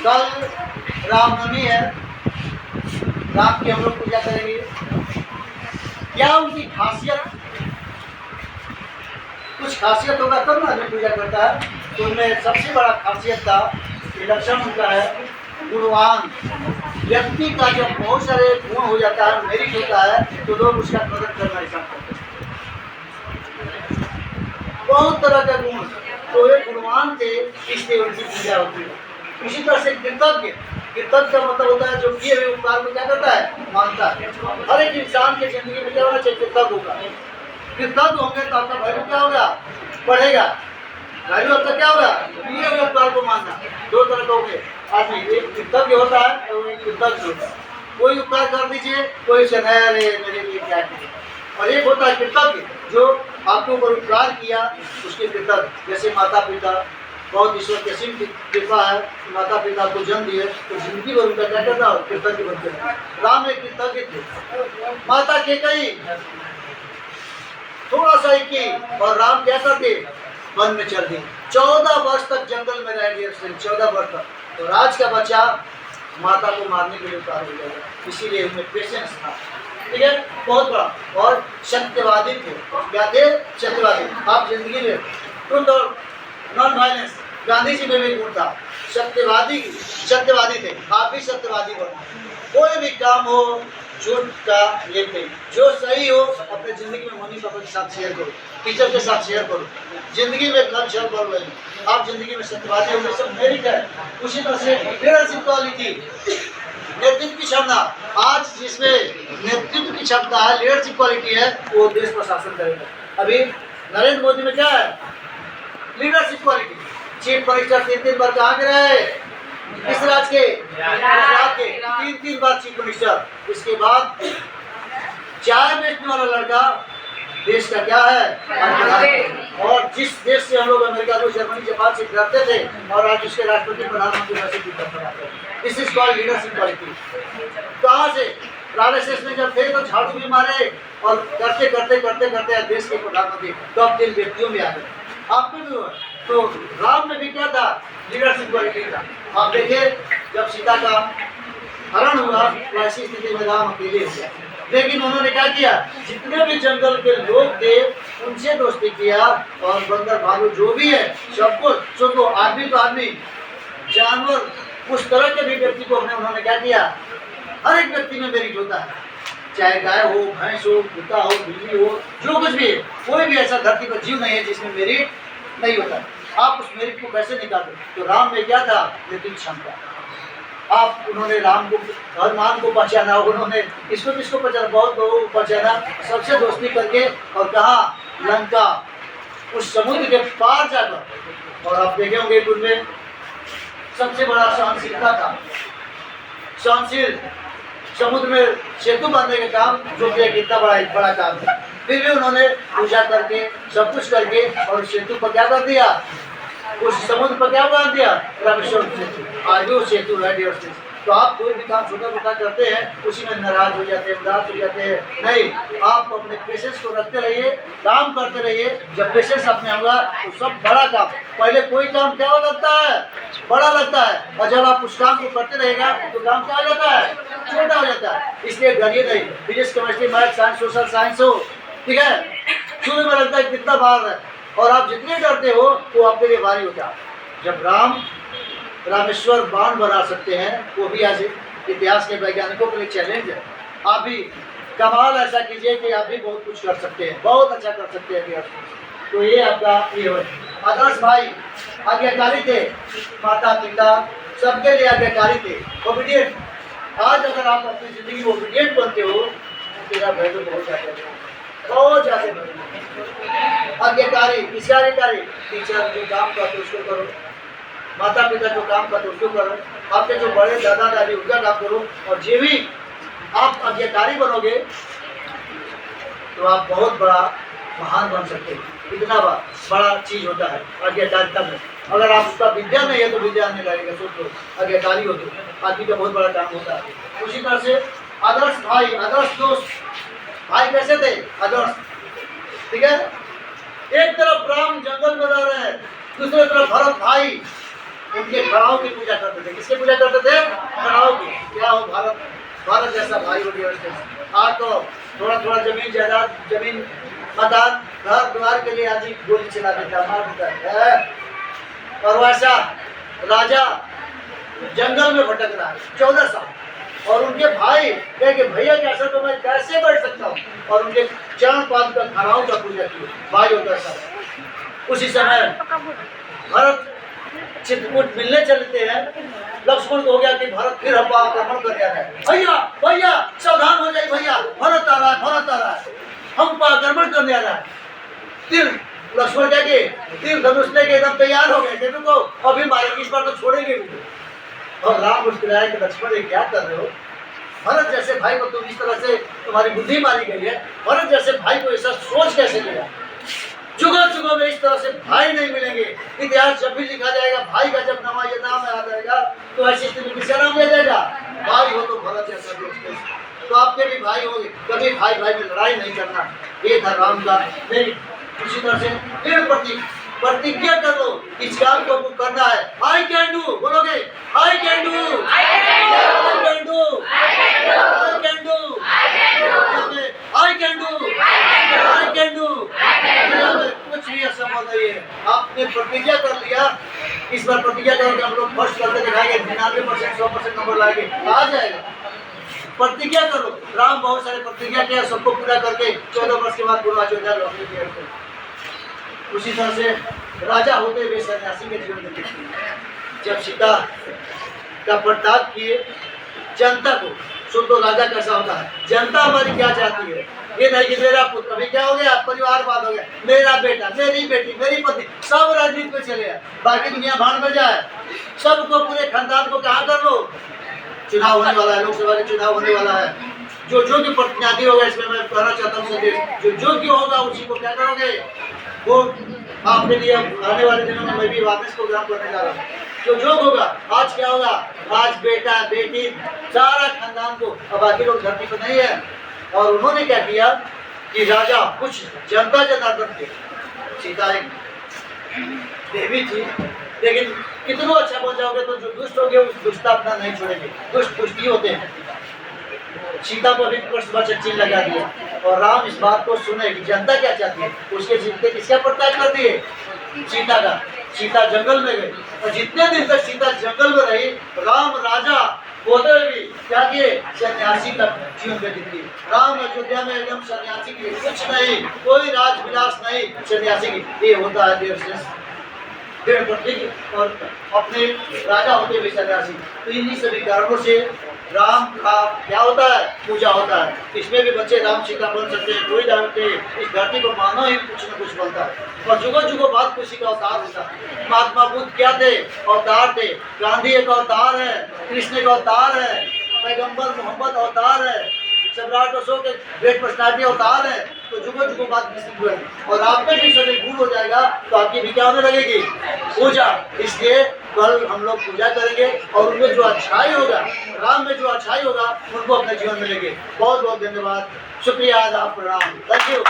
कल रामनवमी है, राम की हम लोग पूजा करेंगे। क्या उनकी खासियत, कुछ खासियत होगा तब ना आदमी पूजा करता है। तो उनमें सबसे बड़ा खासियत था, लक्षण उनका है गुणवान। व्यक्ति का जब बहुत सारे गुण हो जाता है, मेरिट होता है, तो लोग उसका कदर करना स्टार्ट करते हैं। बहुत तरह का गुण, तो ये गुणवान थे, इसलिए उनकी पूजा होती है। इसी तरह से कृतज्ञ, कृतज्ञ का मतलब होता है जो किए हुए उपकार को क्या करता है, मानता है। हर एक इंसान की जिंदगी में क्या होना चाहिए, कृतज्ञ होगा। कृतज्ञ होंगे तो आपका वैल्यू क्या होगा, बढ़ेगा। वैल्यू आपका क्या होगा, किए हुए उपकार को मानना। दो तरह का होंगे आदमी, एक कृतज्ञ होता है और एक कृतज्ञ होता है। कोई उपकार कर दीजिए, कोई सुनाया रे मेरे लिए क्या किया। और एक होता है कृतज्ञ, जो आपके ऊपर उपकार किया उसके कृतज्ञ। जैसे माता पिता, बहुत ईश्वर की असीम कृपा है, माता पिता को जन्म दिए तो जिंदगी भर उनका क्या करना, कृतज्ञ बनते हैं। राम एक कृतज्ञ थे। माता के कई थोड़ा सा ही की, और राम क्या करते, वन में चल दिए। 14 वर्ष तक जंगल में रह गए, 14 वर्ष तक। तो राज का बच्चा माता को मारने के लिए उतार हो जाएगा, इसीलिए उनमें पेशेंस था। ठीक है, बहुत बड़ा। और सत्यवादी थे। क्या थे, सत्यवादी। आप जिंदगी में ट्रुथ और नॉन वायलेंस, गांधी जी में भी गुण था। सत्यवादी, सत्यवादी थे। आप भी सत्यवादी बनो। कोई भी काम हो झूठ का लेते, जो सही हो अपने जिंदगी में मम्मी पापा के साथ शेयर करो, टीचर के साथ शेयर करो। जिंदगी में कल चल बढ़ रही, आप जिंदगी में सत्यवादी होंगे, सब मेरिट है। उसी तरह से लीडरशिप क्वालिटी, नेतृत्व की क्षमता। आज जिसमें नेतृत्व की क्षमता है, लीडरशिप क्वालिटी है, वो देश पर शासन करेगा। अभी नरेंद्र मोदी में क्या है, लीडरशिप क्वालिटी। चीफ मिनिस्टर 3 बार कहाँ के रहे, किस राज्य के, गुजरात के। 3 बार चीफ मिनिस्टर। इसके बाद चाय बेचने वाला लड़का देश का क्या है, और जिस देश से हम लोग अमेरिका को, जर्मनी, जापान से डरते थे, और आज उसके राष्ट्रपति प्रधानमंत्री वैसे भी करते हैं। This is called leadership quality. कहाँ से, आरएसएस में जब थे तो झाड़ू भी मारे, और करते करते करते करते देश के प्रधानमंत्री टॉप 3 व्यक्तियों में आ गए। आपको भी हुआ। तो राम में भी क्या था, लीडरशिप क्वालिटी था। आप देखिए, जब सीता का हरण हुआ तो ऐसी स्थिति में राम अकेले हो गया, लेकिन उन्होंने क्या किया, जितने भी जंगल के लोग थे उनसे दोस्ती किया, और बंदर भालू जो भी है सबको, सुनो आदमी तो आदमी, जानवर, उस तरह के भी व्यक्ति को उन्होंने क्या किया। हर एक व्यक्ति में मेरिट होता है, चाहे गाय हो, भैंस हो, कुत्ता हो, बिल्ली हो, जो कुछ भी है। कोई भी ऐसा धरती पर जीव नहीं है जिसमें मेरिट नहीं होता। आप उस मेरिट को कैसे निकालें, तो राम में क्या था, नेतृत्व क्षमता। आप उन्होंने राम को, हनुमान को पहचाना, उन्होंने इसको किसको पहचाना, बहुत लोगों को पहचाना, सबसे दोस्ती करके, और कहा लंका, उस समुद्र के पार जाकर। और आप देखे होंगे उनमें सबसे बड़ा सहनशीलता था। सहनशील, समुद्र में सेतु बांधने का काम, जो कि कितना बड़ा काम है, फिर भी उन्होंने पूजा करके, सब कुछ करके, और सेतु पर क्या कर दिया, उस समुद्र पर क्या बांध दिया, रामेश्वर सेतु। आज भी वो सेतु है। तो आप कोई भी काम छोटा मोटा करते हैं, उसी में नाराज हो जाते हैं, उदास हो जाते हैं। नहीं, आप अपने पेशेंस को रखते रहिए, काम करते रहिए। जब पेशेंस अपने होगा तो सब बड़ा काम, पहले कोई काम क्या लगता है, बड़ा लगता है, और जब आप उस काम को करते रहेगा तो काम क्या हो जाता है, छोटा हो जाता है। इसलिए डरिए नहीं, physics, chemistry, math, science, social science हो, ठीक है, शुरू में लगता है कितना भार है, और आप जितने डरते हो वो आपके लिए भारी होता है। जब रामेश्वर बांध बना सकते हैं, वो भी आज इतिहास के वैज्ञानिकों के लिए चैलेंज है। आप भी कमाल ऐसा कीजिए कि आप भी बहुत कुछ कर सकते हैं, बहुत अच्छा कर सकते हैं इतिहास में। तो ये आपका ये है। आदर्श भाई आज्ञाकारी थे, माता पिता सबके लिए आज्ञाकारी थे, ओबीडियंट। आज अगर आप अपनी जिंदगी में ओबीडियंट बनते हो तो तेरा वैल्यू बहुत ज़्यादा आज्ञाकारी। किसका आज्ञाकारी, टीचर जो काम करते उसको करो, माता पिता जो काम करते उसको करो, आपके जो बड़े दादा दादी उनका काम करो। और जो भी आप आज्ञाकारी बनोगे तो आप बहुत बड़ा महान बन सकते हैं। इतना बड़ा चीज होता है आज्ञाकारिता में। अगर आप उसका विद्या नहीं है तो विद्या आने लगेगा, सोचो आज्ञाकारी हो तो आदमी का बहुत बड़ा काम होता है। उसी तरह से आदर्श भाई, आदर्श दोस्त। भाई कैसे थे, आदर्श, ठीक है। एक तरफ राम जंगल में रह रहे हैं, दूसरी तरफ भरत भाई, उनके कणाओं की पूजा करते थे। किसकी पूजा करते थे? कणाओं की। क्या हो भारत जैसा भाई हो गया। आज तो थोड़ा थोड़ा जमीन जायदाद, जमीन मकान घर द्वार के लिए आदमी गोली चला देता, मार देता है। और वैसा राजा जंगल में भटक रहा है 14 साल, और उनके भाई कहे कि भैया कैसे तो मैं कैसे बढ़ सकता हूँ, और उनके चरण पाद का खड़ाओं का पूजा की भाई होता था। उसी समय भरत चित्रकूट मिलने चलते हैं। लक्ष्मण को हो गया कि भरत फिर हम आक्रमण कर रहा है। भैया भैया सावधान हो जाए भैया, भरत आ रहा है, भरत आ रहा है, हम पर आक्रमण करने आ रहा है। फिर लक्ष्मण क्या कि तीर धनुष लेके एकदम तैयार हो गए थे, तुमको अभी मारेंगे, इस बार तो छोड़ेंगे भी। और राम मुस्कुराया कि लक्ष्मण ये क्या कर रहे हो? भरत जैसे भाई को तुम इस तरह से, तुम्हारी बुद्धि मारी गई है। भरत जैसे भाई को ऐसा सोच कैसे लिया? जुगों जुगों में इस तरह से भाई नहीं मिलेंगे। इतिहास जब भी लिखा जाएगा, भाई का जब नाम ये नाम आ जाएगा तो ऐसी स्थिति में किसका नाम लिया जाएगा? भाई हो तो भरत जैसा दोस्त। तो आपके भी भाई होंगे, कभी भाई भाई में लड़ाई नहीं करना, ये था राम का। नहीं उसी तरह से फिर प्रतिज्ञा कर लो, इस काम को करना है। आई कैन डू, बोलोगे I can do, I can do, I can do, I can do, I can do. कुछ भी असंभव नहीं है। आपने प्रतिज्ञा कर लिया, इस बार प्रतिज्ञा करके हम लोग फर्स्ट करके दिखाएंगे, 99% 100% नंबर लाएंगे, आ जाएगा। प्रतिज्ञा करो। राम बहुत सारे प्रतिज्ञा किया, सबको पूरा करके 14 वर्ष के बाद पूरा अयोध्या लौटने किया। उसी तरह से राजा होते हुए सन्यासी के जीवन में जब सीता का प्रताप किए, जनता को सुन तो राजा कैसा होता है। जनता हमारी क्या चाहती है? ये नहीं कि मेरा पुत्र, अभी क्या हो गया, परिवारवाद हो गया, मेरा बेटा, मेरी बेटी, मेरी पत्नी, सब राजनीति में चले जाए, बाकी दुनिया भाड़ में जाए, सबको पूरे खानदान को कहाँ कर लो। चुनाव होने वाला है, लोकसभा के चुनाव होने वाला है। जो जो की प्रतिनिधि होगा, इसमें मैं कहना चाहता हूँ संदेश, जो की होगा उसी को क्या करोगे, वो आपके लिए आने वाले दिनों में मैं भी वापस प्रोग्राम करने जा रहा हूँ। जो होगा, आज क्या होगा, आज बेटा बेटी सारा खानदान को, अब बाकी लोग धरती पर नहीं है। और उन्होंने क्या किया कि राजा कुछ जनता जनार्दन थे, सीता एक देवी थी, लेकिन कितना अच्छा बन जाओगे तो जो दुष्ट हो गए उस दुष्टता अपना नहीं छोड़ेंगे, दुष्ट पुष्टि होते हैं। सीता को भी प्रश्नवाचक चिन्ह लगा दिया, और राम इस बात को सुने कि जनता क्या चाहती है। उसके जितने किसका प्रत्याग कर दिए? सीता का। सीता जंगल में गई, और जितने दिन तक सीता जंगल में रही, राम राजा होते हुए भी क्या किए, सन्यासी का जीवन व्यतीत किए। राम अयोध्या में एकदम सन्यासी की कुछ नहीं, कोई राजविलास नहीं, सन्यासी की ये होता है देर से और अपने राजा होते हुए सन्यासी। तो इन्हीं सभी कारणों से राम का क्या होता है, पूजा होता है। इसमें भी बच्चे राम सीता बन सकते हैं, कोई जानते हैं, इस धरती को मानो ही कुछ न कुछ बनता है। और जुगों जुगों बाद खुशी का अवतार होता है। महात्मा बुद्ध क्या थे? अवतार थे। गांधी एक अवतार है, कृष्ण एक अवतार है, पैगंबर मोहम्मद अवतार है, सम्राट अशोक के ग्रेट पर्सनालिटी अवतार है। तो जुगों जुगों बाद विकसित हुए, और आप में भी सभी भूल हो जाएगा तो आपकी भी क्या होने लगेगी, पूजा। इसलिए कल हम लोग पूजा करेंगे, और उनमें जो अच्छाई होगा, राम में जो अच्छाई होगा, उनको अपने जीवन में लेंगे। बहुत बहुत धन्यवाद, शुक्रिया, आदाब, प्रणाम, थैंक यू।